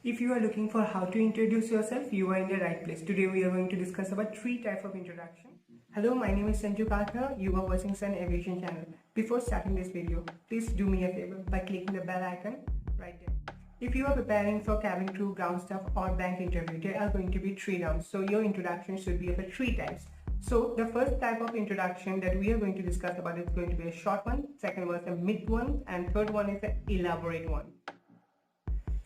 If you are looking for how to introduce yourself, you are in the right place. Today we are going to discuss about 3 types of introduction. Hello, my name is Sanju Karkar. You are watching Sun Aviation channel. Before starting this video, please do me a favor by clicking the bell icon right there. If you are preparing for Cabincrew, Groundstaff or bank interview, there are going to be 3 rounds. So your introduction should be of the 3 types. So the first type of introduction that we are going to discuss about is going to be a short one, second was a mid one, and third one is an elaborate one.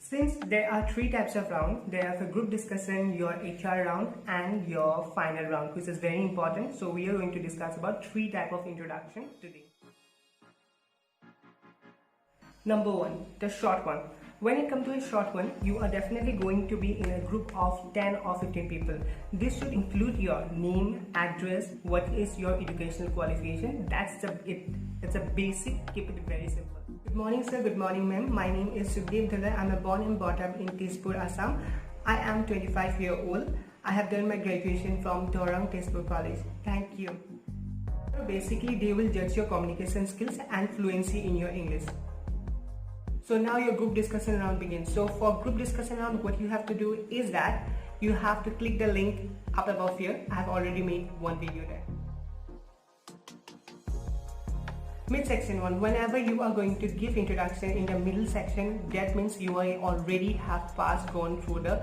Since there are 3 types of round, there is a group discussion, your HR round and your final round, which is very important. So we are going to discuss about 3 types of introduction today. Number 1, the short one. When it comes to a short one, you are definitely going to be in a group of 10 or 15 people. This should include your name, address, what is your educational qualification. That's it. It's a basic, keep it very simple. Good morning sir, good morning ma'am. My name is Sukdeep Dhalla. I'm born and brought up in Tezpur, Assam. I am 25 years old. I have done my graduation from Dorang Tezpur College. Thank you. Basically, they will judge your communication skills and fluency in your English. So now your group discussion round begins. So for group discussion round, what you have to do is that you have to click the link up above here. I have already made one video there. Mid-section 1, whenever you are going to give introduction in the middle section, that means you are already have gone through the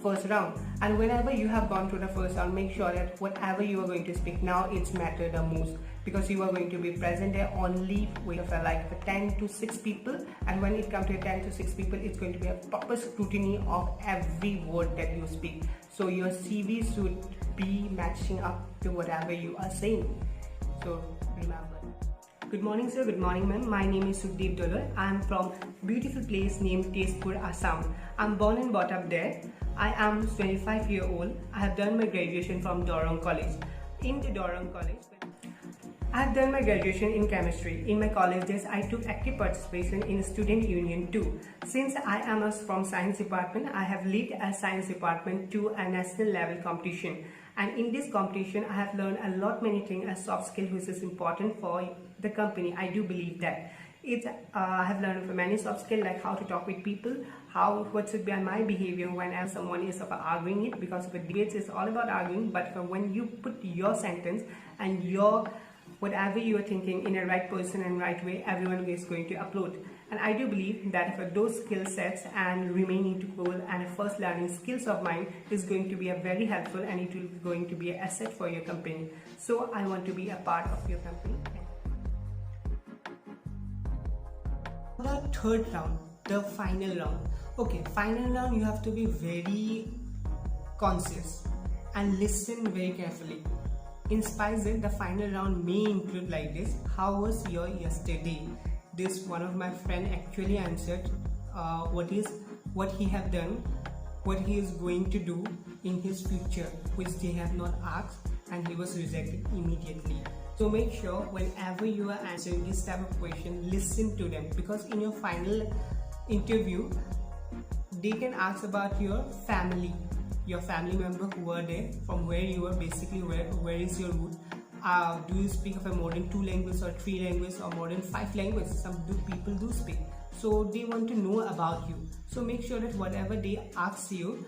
first round. And whenever you have gone through the first round, make sure that whatever you are going to speak now, it's matter the most, because you are going to be present there only with like 10 to 6 people, and when it comes to 10 to 6 people, it's going to be a proper scrutiny of every word that you speak. So your CV should be matching up to whatever you are saying. So remember. Good morning sir, good morning ma'am. My name is Sukdeep Dhalla. I am from beautiful place named Tezpur, Assam. I am born and brought up there. I am 25 years old. I have done my graduation from Dorang College. In the Dorang College, I have done my graduation in chemistry. In my college days, I took active participation in student union too. Since I am from science department, I have led a science department to a national level competition. And in this competition, I have learned a lot many things as soft skill, which is important for the company. I do believe that. I have learned many soft skills like how to talk with people, what should be my behavior whenever someone is arguing it, because the debates is all about arguing, but when you put your sentence and your whatever you are thinking in a right person and right way, everyone is going to upload. And I do believe that for those skill sets and remaining to goal and first learning skills of mine is going to be a very helpful, and it will be going to be an asset for your company. So I want to be a part of your company. The third round, the final round. Okay, final round, you have to be very conscious and listen very carefully. In Spicer, the final round may include like this: how was your yesterday? This one of my friend actually answered what he have done, what he is going to do in his future, which they have not asked, and he was rejected immediately. So make sure whenever you are answering this type of question, listen to them, because in your final interview, they can ask about your family member who are there, from where you are, basically where is your root. Do you speak of a more than 2 languages or 3 languages or more than 5 languages? Some people do speak. So they want to know about you. So make sure that whatever they ask you,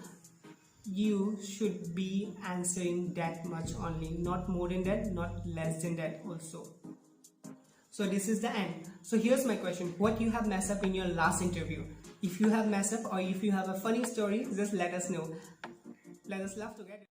you should be answering that much only, not more than that, not less than that also. So this is the end. So here's my question: what you have messed up in your last interview? If you have messed up, or if you have a funny story, just let us know. Let us laugh together.